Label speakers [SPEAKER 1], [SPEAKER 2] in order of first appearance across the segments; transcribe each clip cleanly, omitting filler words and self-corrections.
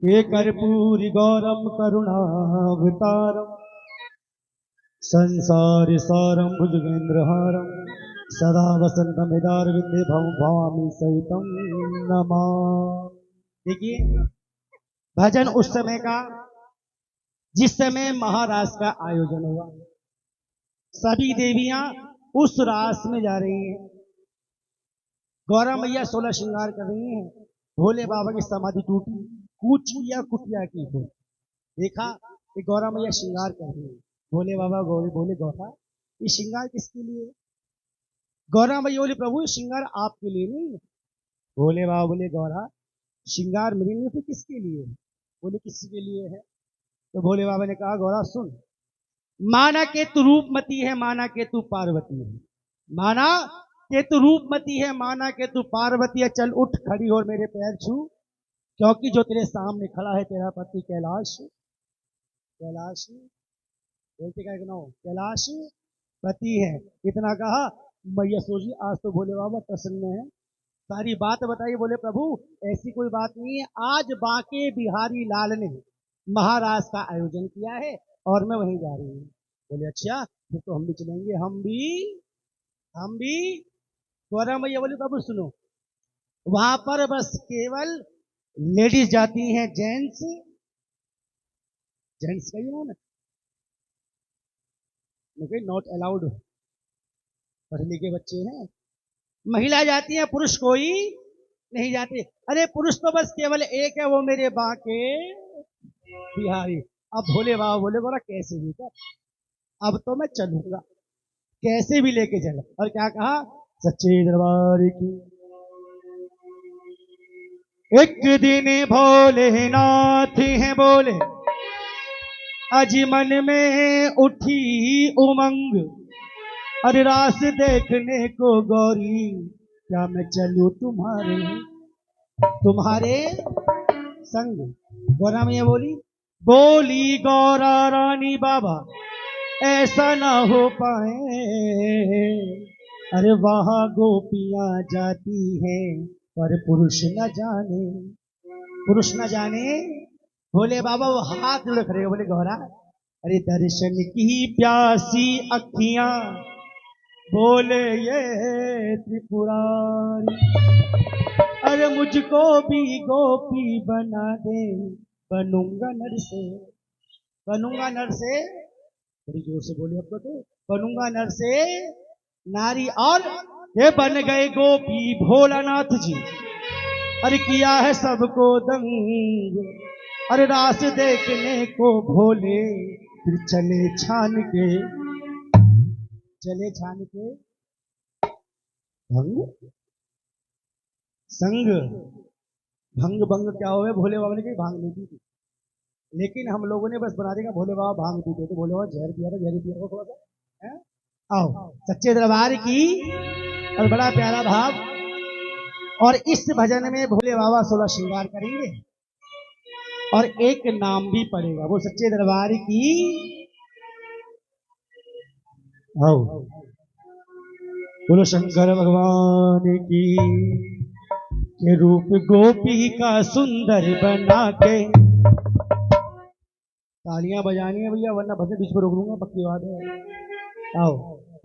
[SPEAKER 1] हे कर्पूरी गौरम करुणावतारम संसार सारम भुजगेंद्रहारम सदा वसंतम हृदयारविंदे भवामी सहितम नमा। देखिए, भजन उस समय का जिस समय महारास का आयोजन हुआ। सभी देवियां उस रास में जा रही हैं। गौरा मैया 16 श्रृंगार कर रही हैं। भोले बाबा की समाधि टूटी, कूचिया कुटिया की हो। देखा कि गौरा मैया श्रृंगार कर रही है। भोले बाबा बोले गौरा, ये श्रृंगार किसके लिए? गौरा मैया बोले प्रभु, श्रृंगार आपके लिए नहीं है। भोले बाबा बोले गौरा, श्रृंगार मेरे लिए तो किसके लिए है? बोले किसी के लिए है। तो भोले बाबा ने कहा गौरा सुन, माना के तू रूपमती है, माना के तू पार्वती है, माना के तू रूपमती है, माना के तू पार्वती है। चल उठ खड़ी और मेरे पैर छू, क्योंकि जो तेरे सामने खड़ा है तेरा पति कैलाश, कैलाश बोलते क्या ना हो, कैलाश पति है। इतना कहा मैया सोची आज तो भोले बाबा प्रसन्न है। सारी बात बताई। बोले प्रभु ऐसी कोई बात नहीं है, आज बांके बिहारी लाल ने महाराज का आयोजन किया है और मैं वहीं जा रही हूँ। बोले अच्छा फिर तो हम भी चलेंगे, हम भी। गौरा मैया बोले प्रभु सुनो, वहां पर बस केवल लेडीज जाती हैं, जेंट्स कही उन्होंने नॉट अलाउड, पढ़े लिखे बच्चे हैं। महिला जाती है, पुरुष कोई नहीं जाते। अरे पुरुष तो बस केवल एक है, वो मेरे बांके बिहारी। अब भोले बाबा बोले बोला कैसे भी कर, अब तो मैं चलूंगा, कैसे भी लेके चला। और क्या कहा, सच्चे दरबार की। एक दिन भोलेनाथ हैं बोले, अजी मन में उठी उमंग, अरे रास देखने को गौरी, क्या मैं चलूं तुम्हारे संग। गौरा मैया बोली गौरा रानी बाबा ऐसा ना हो पाए, अरे वहां गोपियां जाती हैं पर पुरुष न जाने। भोले बाबा वो हाथ जोड़ खड़े बोले गौरा, अरे दर्शन की प्यासी अखियां, बोले ये त्रिपुरारी, अरे मुझको भी गोपी बना दे, बनूंगा नर से। बड़ी जोर से बोले अब तो, बनूंगा नर से नारी। और ये बन गए गोपी भोलानाथ जी, अरे किया है सबको दंग, अरे रास देखने को भोले फिर चले छान के भंग संग। भंग क्या हुआ? भोले बाबा ने कहीं भांग नहीं दी थी, लेकिन हम लोगों ने बस बना देगा भोले बाबा भांग पीते थे। भोले बाबा जहर पिया था, जहर पिया थोड़ा सा। आओ सच्चे दरबार की। और बड़ा प्यारा भाव। और इस भजन में भोले बाबा 16 श्रृंगार करेंगे और एक नाम भी पड़ेगा। वो सच्चे दरबार की। आओ बोलो शंकर भगवान की। के रूप गोपी का सुंदर बना के, तालियां बजानी है भैया वरना भजन बीच में रोक लूंगा, पक्की बात है। आओ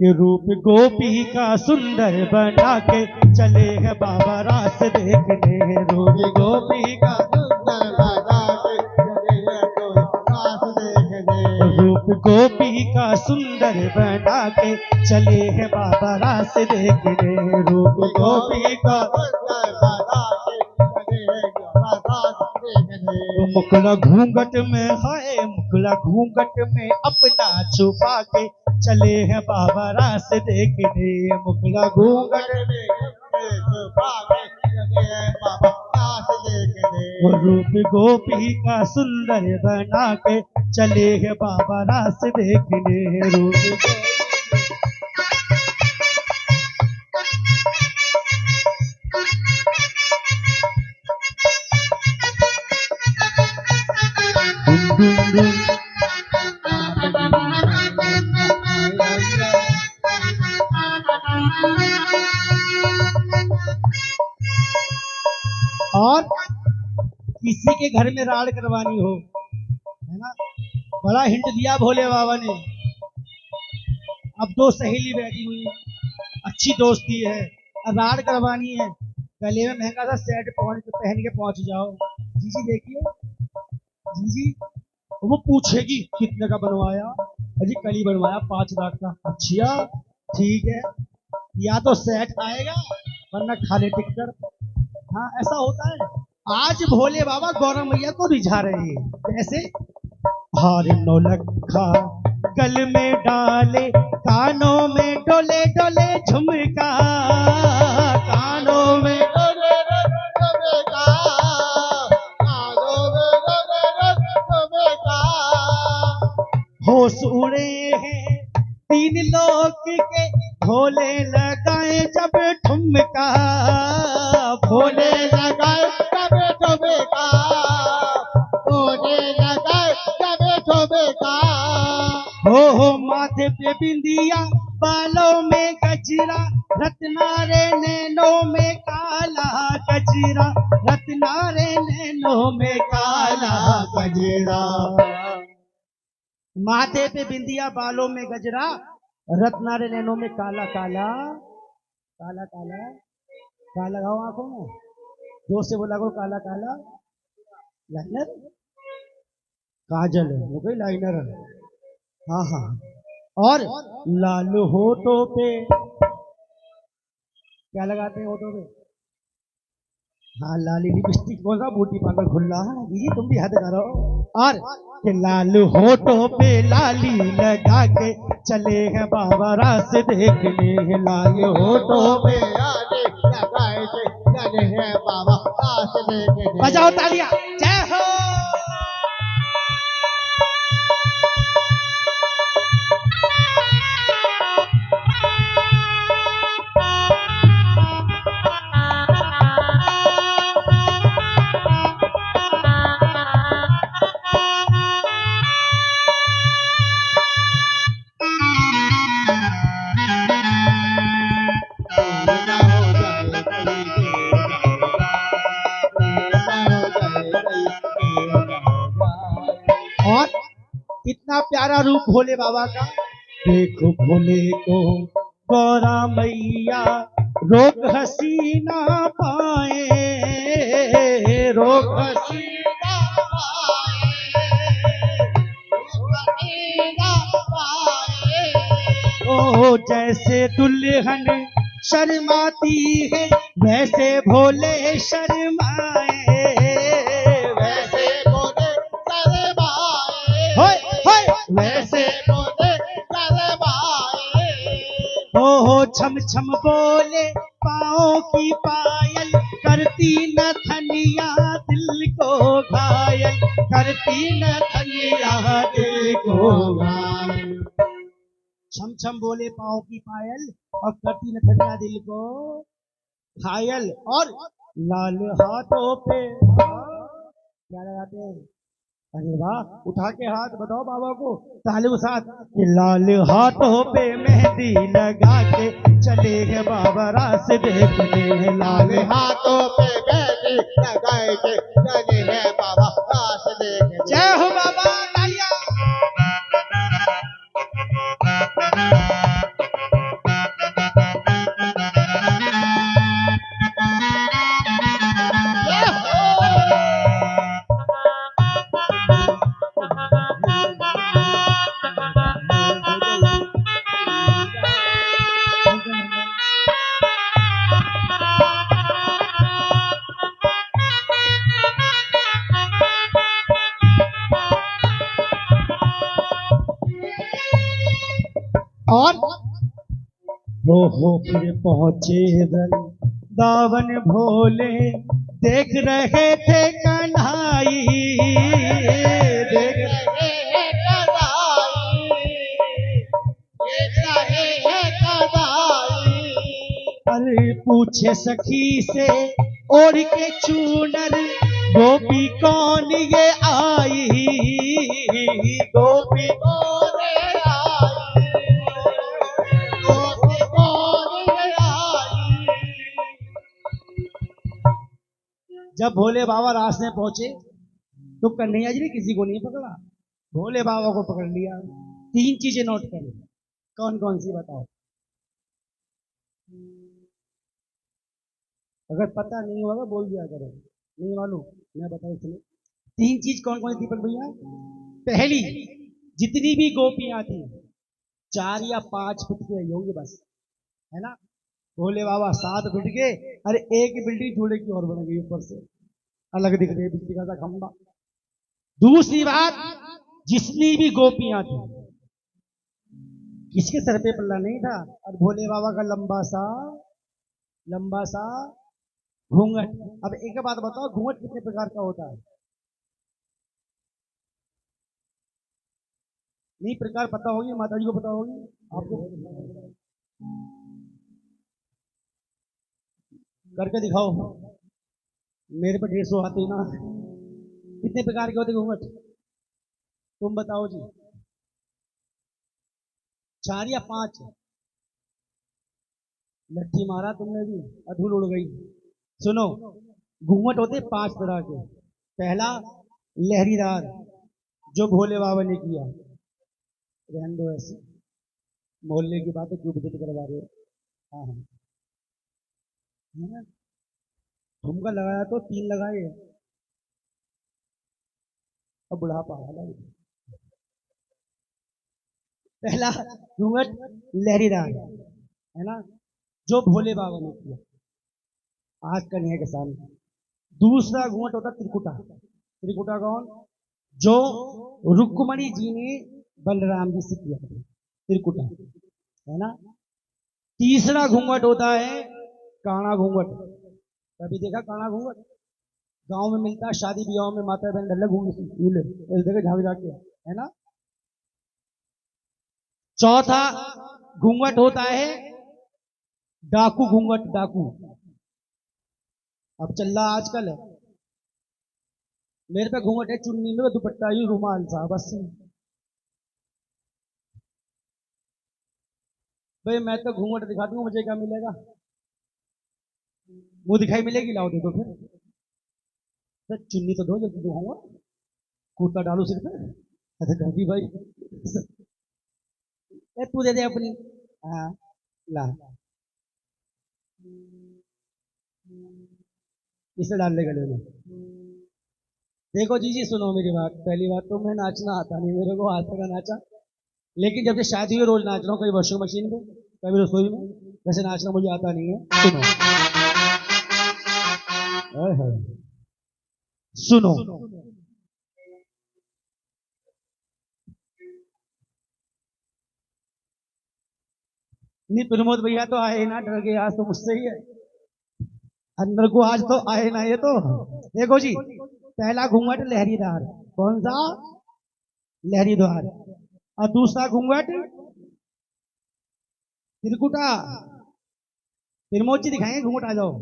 [SPEAKER 1] के रूप गोपी का सुंदर बना के, चले हैं बाबा रास देखने। रूप गोपी का सुंदर बना के, चले हैं रास देखने। रूप गोपी का सुंदर बना के, चले हैं बाबा रास देखने। रूप गोपी का सुंदर बना के, चले हैं बाबा रास देखने। मुखड़ा घूंघट में है, मुखड़ा घूंघट में अपना छुपा के, चले हैं बाबा रास देखने। मुखड़ा घूंघट में छुपा के, चले हैं बाबा रास देखने। रूप गोपी का सुंदर बना के, चले हैं बाबा रास देखने। रूप और किसी के घर में राड़ करवानी हो, है ना, बड़ा हिंट दिया भोले बाबा ने। अब दो सहेली बैठी हुई, अच्छी दोस्ती है, अब राड़ करवानी है, गले में महंगा सा सेट पहन के पहुंच जाओ। जीजी देखिए, जीजी वो पूछेगी कितने का बनवाया, अजी कल ही बनवाया 5 लाख का। अच्छा ठीक है, या तो सेट आएगा वरना खाली टिकट। हाँ ऐसा होता है। आज भोले बाबा गौरा मैया को रिझा रहे हैं, कैसे? हार नौलखा गल में डाले, कानों में डोले डोले झुमका, कानों में डोले डोले झुमका, कानों में डोले डोले झुमका। होश उड़े हैं 3 लोक के, भोले लगाए जब ठुमका, भोले लगाए जब ठुमका, भोले लगाए जब ठुमका। हो माथे पे बिंदिया, बालों में गजरा, रत्नारे नैनों में काला गजरा, रत्नारे नैनों में काला गजरा। माथे पे बिंदिया, बालों में गजरा, रत्नारे नैनों में काला काला काला काला। काला लगाओ आंखों में, जोर से बोला करो काला काला। लाइनर, काजल है वो, कोई लाइनर है। हाँ हाँ, और लाल होठों पे क्या लगाते हैं होठों पे? हाँ लाली लिपस्टिक, कौन सा बूटी पागल खुल्ला है दीदी, तुम भी हद करो। और कि लाल होठों पे लाली लगा के चले हैं बाबा रास देखने, लाल होठों पे लाली लगा के चले हैं बाबा रास देखने। बजाओ तालियां, जय हो। और इतना प्यारा रूप भोले बाबा का, देखो भोले को गौरा मैया रोक हंसी ना पाए, रोक हंसी ना पाए। ओ जैसे दुल्हन शर्माती है, वैसे भोले शर्माए, वैसे भोले शर्माए, वैसे भोले शर्माए। हो छम छम बोले पाँव की पायल, करती न थनिया दिल को घायल, करती न थनिया दिल को घायल। छम छम बोले पाँव की पायल और करती न थनिया दिल को घायल। और लाल हाथों पे क्या लगाते हैं? अरे वाह, उठा के हाथ बताओ बाबा को तालियों साथ, लाल हाथों पे मेहंदी लगा के चले गए बाबा रास देखने, लाल हाथों पे मेहंदी लगा के चले गए बाबा रास देखने। जय हो बाबा, तालियां। और हो फिर पहुंचे वृंदावन भोले, देख रहे थे कन्हाई, देख रहे हैं कन्हाई, देख रहे हैं कन्हाई। अरे पूछे सखी से ओढ़ के चूनर, गोपी कौन ये आई, गोपी कौन ये आई, गोपी कौन ये आई। जब भोले बाबा रास में पहुंचे तो कन्हैया जी ने किसी को नहीं पकड़ा, भोले बाबा को पकड़ लिया। 3 चीजें नोट करें, कौन कौन सी बताओ? अगर पता नहीं होगा बोल दिया करो, नहीं मालूम मैं बताऊं सुनो। 3 चीज कौन कौन सी दीपक भैया? पहली, जितनी भी गोपियां थी 4 या 5 फुट की आई होंगी बस, है ना। भोले बाबा 7 फुट के, अरे एक बिल्डिंग थोड़े की और बन गई ऊपर से, अलग दिख रही है बिजली का खंबा। दूसरी बात, जितनी भी गोपियां थी किसके सर पे पल्ला नहीं था, और भोले बाबा का लंबा सा घूंघट। अब एक बात बताओ, घूंघट कितने प्रकार का होता है? नहीं, प्रकार पता होगी, माता जी को पता होगी, आपको करके दिखाओ, मेरे पे 150 आती ना। कितने प्रकार के होते घूंघट, तुम बताओ जी? 4 या 5? लट्ठी मारा तुमने भी, अधूल उड़ गई। सुनो, घूंघट होते 5 तरह के। पहला, लहरीदार, जो भोले बाबा ने किया। रहने दो ऐसे, मोहल्ले की बातें क्यों विजिट करवा रहे हो? हाँ हाँ, है ना? झुमका लगाया तो 3 लगाए, अब बुढ़ापा आ रहा है। पहला घूंघट लहरीदार, है ना, जो भोले बाबा ने किया आज कन्हैया के सामने। दूसरा घूंघट होता त्रिकुटा। त्रिकुटा कौन? जो रुक्मणी जी ने बलराम जी से किया था, त्रिकुटा, है ना। तीसरा घूंघट होता है काना घूंघट। कभी देखा काना घूंघट? गांव में मिलता है, शादी ब्याह में माता बहन ढल्ले घूंघट जगह झाग जाके, है ना। चौथा घूंघट होता है डाकू घूंघट। डाकू अब चल रहा आजकल है। मेरे पे घूंघट है, चुन्नी में दुपट्टा ही रुमाल सा बस। भाई मैं तो घूंघट दिखा दूंगा, मुझे क्या मिलेगा? मुंह दिखाई मिलेगी, लाओ दे दो फिर। तो चुन्नी तो दो, जब दूंगा कुर्ता डालू सिर पे। अच्छा कर दी भाई, तू दे दे अपनी। हाँ, ला, इसे डाल ले गले में। देखो जी, सुनो मेरी बात। पहली बात तो मैं नाचना आता नहीं मेरे को, आज तक नाचा। लेकिन जब से शादी हुई रोज नाच रहा हूँ, कभी वॉशिंग मशीन पे, कभी रसोई में। वैसे नाचना मुझे आता नहीं है। सुनो, सुनो, नहीं प्रमोद भैया तो आए ना, डर गए आज तो मुझसे ही है। अंदर को आज तो आए ना ये तो। देखो जी, पहला घूंघट लहरीदार, कौन सा? लहरीदार। और दूसरा घूंघट त्रिकुटा। प्रमोद जी दिखाएंगे घूंघट, आ जाओ।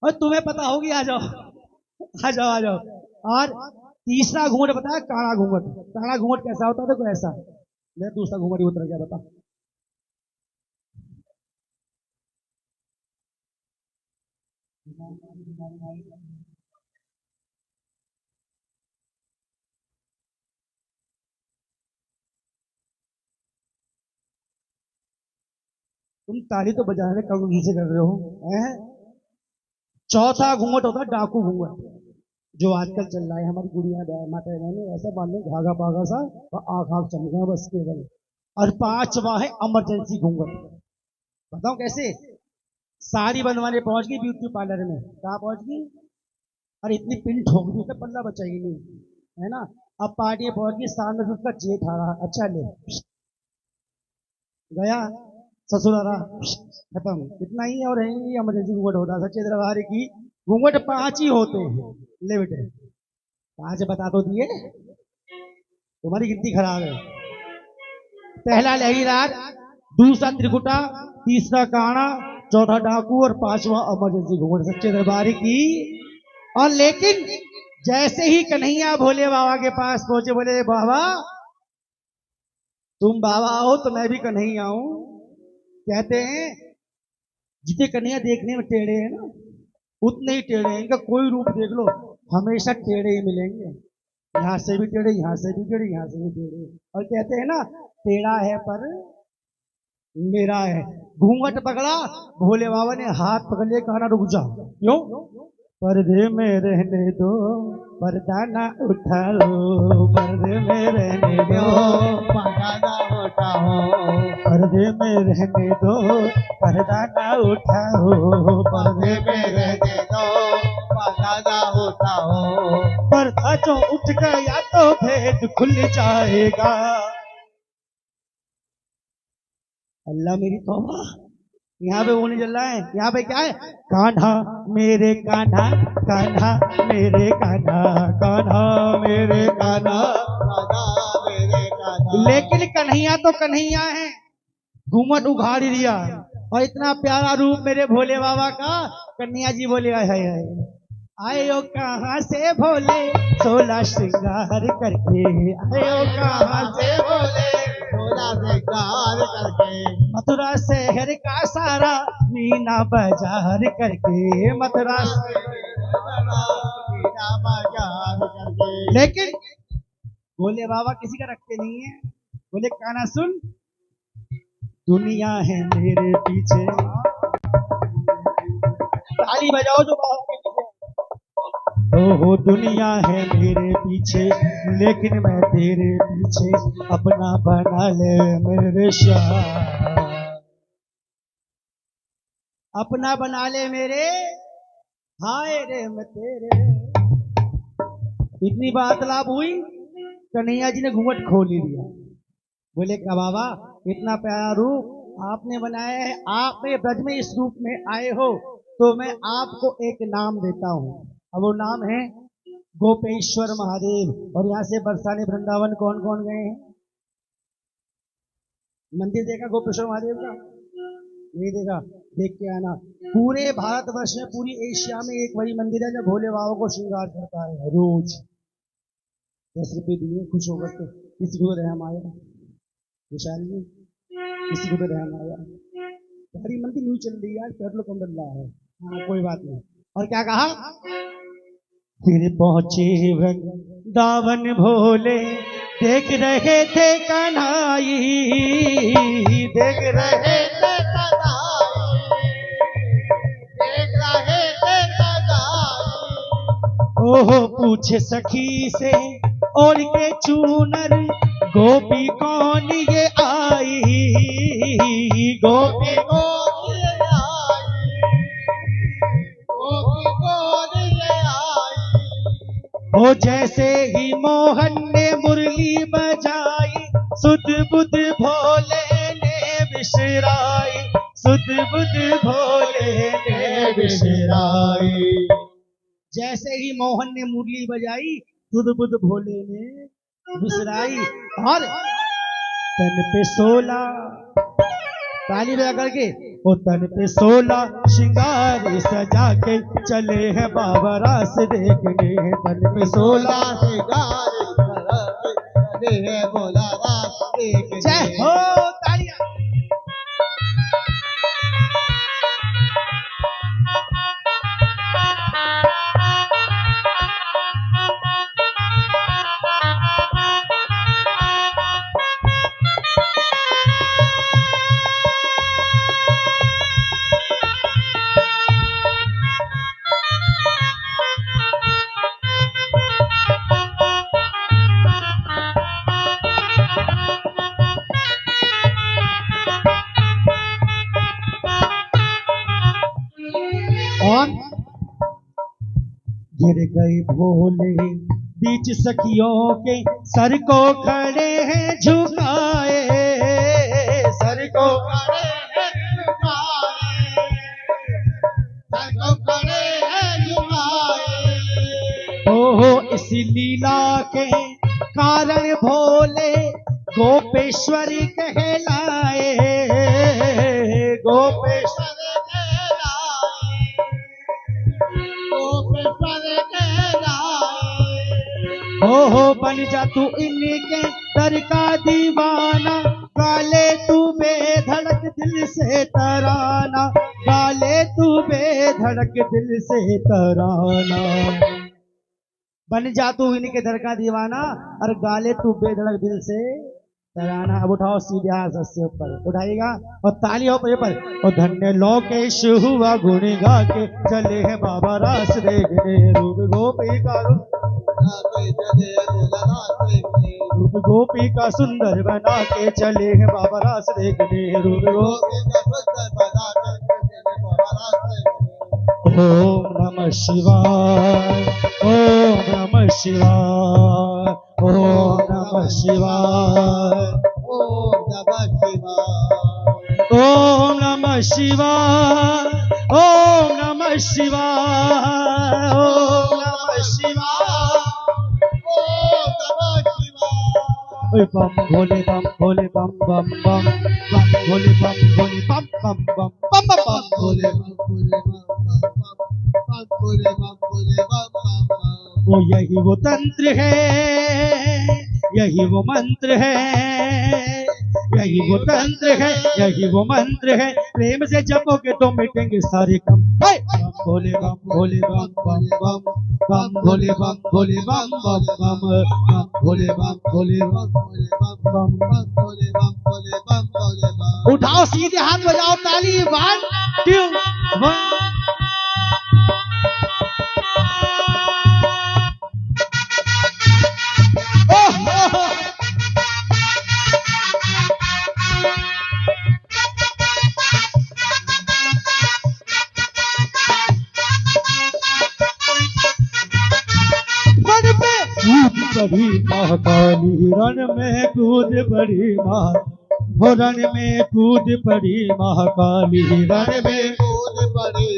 [SPEAKER 1] और तुम्हें पता होगी, आ जाओ, आ जाओ, आ जाओ। और तीसरा घूंघट बताया काला घूंघट। काला घूंघट कैसा होता है? देखो ऐसा। मैं दूसरा घूंघट ही उतर गया, बता। तुम ताली तो बजाने कब से कर रहे हो, हैं? चौथा घूंघट होता है डाकू घूंघट, जो आजकल चल रहा है। हमारी गुड़िया माता ने ऐसा बांधे धागा पागा सा, और आंख आंख चमके बस केवल। और पांचवा है इमरजेंसी घूंघट। बताओ कैसे? साड़ी बनवाने पहुंच गई ब्यूटी पार्लर में, कहा पहुंच गई? और इतनी पिन ठोक दी, उसका पल्ला बचा ही नहीं, है ना। अब पार्टी पहुंच गई, सामने से उसका जेठ आ रहा, अच्छा ले गया ससुरारा, खत्म। इतना ही और है ही इमरजेंसी घूंघट होता है। सच्चे दरबार की घूंघट 5 ही होते हैं, लिमिटेड। 5 बता तो दिए, तुम्हारी गिनती खराब है। पहला लहरीदार, दूसरा त्रिकुटा, तीसरा काना, चौथा डाकू, और पांचवा इमरजेंसी घूंघट। सच्चे दरबार की। और लेकिन जैसे ही कन्हैया भोले बाबा के पास पहुंचे, बोले बाबा तुम बाबा आओ तो मैं भी कन्हैया हूं। कहते हैं जितने कन्हैया देखने में टेढ़े हैं ना, उतने ही टेढ़े हैं। इनका कोई रूप देख लो, हमेशा टेढ़े ही मिलेंगे। यहाँ से भी टेढ़े, यहाँ से भी टेढ़े, यहाँ से भी टेढ़े। और कहते हैं ना, टेढ़ा है पर मेरा है। घूंघट पकड़ा, भोले बाबा ने हाथ पकड़ लिया, कहना रुक जा। क्यों? पर्दे में रहने दो, पर्दा ना उठाओ, पर्दे में रहने दो, पर्दा ना उठाओ, पर्दे में रहने दो, पर्दा ना उठाओ, पर्दे में रहने दो, पर्दा ना उठाओ। पर्दा जो उठ गया तो भेद खुल जाएगा। अल्लाह मेरी तौबा। यहाँ पे वो नहीं चल रहा है, यहाँ पे क्या है? कान्हा मेरे कान्हा, कान्हा मेरे कान्हा, कान्हा मेरे कान्हा, कान्हा मेरे कान्हा। लेकिन कन्हैया तो कन्हैया है, घूमट उघाड़ दिया। और इतना प्यारा रूप मेरे भोले बाबा का। कन्हैया जी बोले आए आयो कहाँ से भोले, 16 श्रृंगार करके, आयो कहाँ से भोले, 16 श्रृंगार करके, मथुरा शहर का सारा मीना बाजार करके, मथुरा मीना बाजार करके। लेकिन भोले बाबा किसी का रखते नहीं है। बोले काना सुन, दुनिया है मेरे पीछे, ताली बजाओ जो बाबा के पीछे। ओहो दुनिया है मेरे पीछे, लेकिन मैं तेरे पीछे अपना बना ले मेरे शाह, अपना बना ले मेरे, हाय रे मैं तेरे। इतनी बात लाभ हुई, कन्हैया जी ने घूंघट खोल ही दिया। बोले का बाबा, इतना प्यारा रूप आपने बनाया है, आप ब्रज में इस रूप में आए हो, तो मैं आपको एक नाम देता हूँ। अब वो नाम है गोपेश्वर महादेव। और यहाँ से बरसाने वृंदावन कौन कौन गए हैं? मंदिर देखा गोपेश्वर महादेव का? नहीं देखा? देख के आना। पूरे भारतवर्ष में, पूरी एशिया में एक वही मंदिर है जो भोले बाबा को श्रृंगार करता है रोज। 10 रुपये दिए खुश होकर के, किसी को रहम आया, विशाल जी किसी को रहम आया। हरी मंदिर न्यू चल रही है, कर लो कम डल रहा है। हाँ कोई बात नहीं। और क्या कहा? फिर पहुंचे वृंदावन भोले, देख रहे थे कन्हाई, देख रहे थे कन्हाई, देख रहे थे कन्हाई। ओहो पूछे सखी से और के चूनर, गोपी कौन ये आई, गोपी कौन ये आई, गोपी कौन ये आई। ओ जैसे ही मोहन ने मुरली बजाई, सुध बुध भोले ने बिसराई, सुध बुध भोले ने बिसराई। जैसे ही मोहन ने मुरली बजाई, सुध बुध भोले ने बिसराई। और तन पे 16, ताली बजा करके, ओ तन पे 16 श्रृंगार सजा के चले हैं बाबा रास देखने, तन पे 16 श्रृंगार सजा के चले हैं भोला रास देखने। जय हो तालियां। गिर गए भोले बीच सखियों के, सर को खड़े हैं झुकाए, सर को खड़े हैं झुकाए, सर को खड़े हैं झुकाए। ओहो इस लीला के कारण भोले गोपेश्वर कहलाए, गोपेश्वर हो बन जा तू इनके दर का दीवाना, गाले तू बेधड़क दिल से तराना, गाले तू बेधड़क दिल से तराना। बन जा तू इनके दर का दीवाना और गाले तू बेधड़क दिल से तराना। अब उठाओ सीधे हाथ से ऊपर उठाइएगा और ताली हो पर। और धन्य लोकेश हुआ गुणी गा के चले हैं बाबा रास देखने रूप गोपी का रूप गोपी का सुंदर बना के चले हैं बाबा रास देखने रूप गोपी का सुंदर बना के। ओम नमः शिवाय ओम नमः शिवाय ओम नमः शिवाय ओम नमः शिवाय ओम नमः शिवाय ओम नमः शिवाय ओम नमः शिवाय। बम भोले बम भोले बम बम बम बम भोले बम बम बम बम बम बम भोले वो यही वो तंत्र है यही वो मंत्र है यही वो तंत्र है यही वो मंत्र है प्रेम से जपोगे तो मिटेंगे सारे कम। बम भोले बम भोले बम बम बम बम भोले बम भोले बम बम बम बम भोले बम भोले बम बम बम भोले बम भोले बम भोले बम। उठाओ सीधे हाथ बजाओ ताली 1 2 1। बड़ी महाकाली रण में कूद पड़ी रण में कूद पड़ी महाकाली रण में कूद पड़ी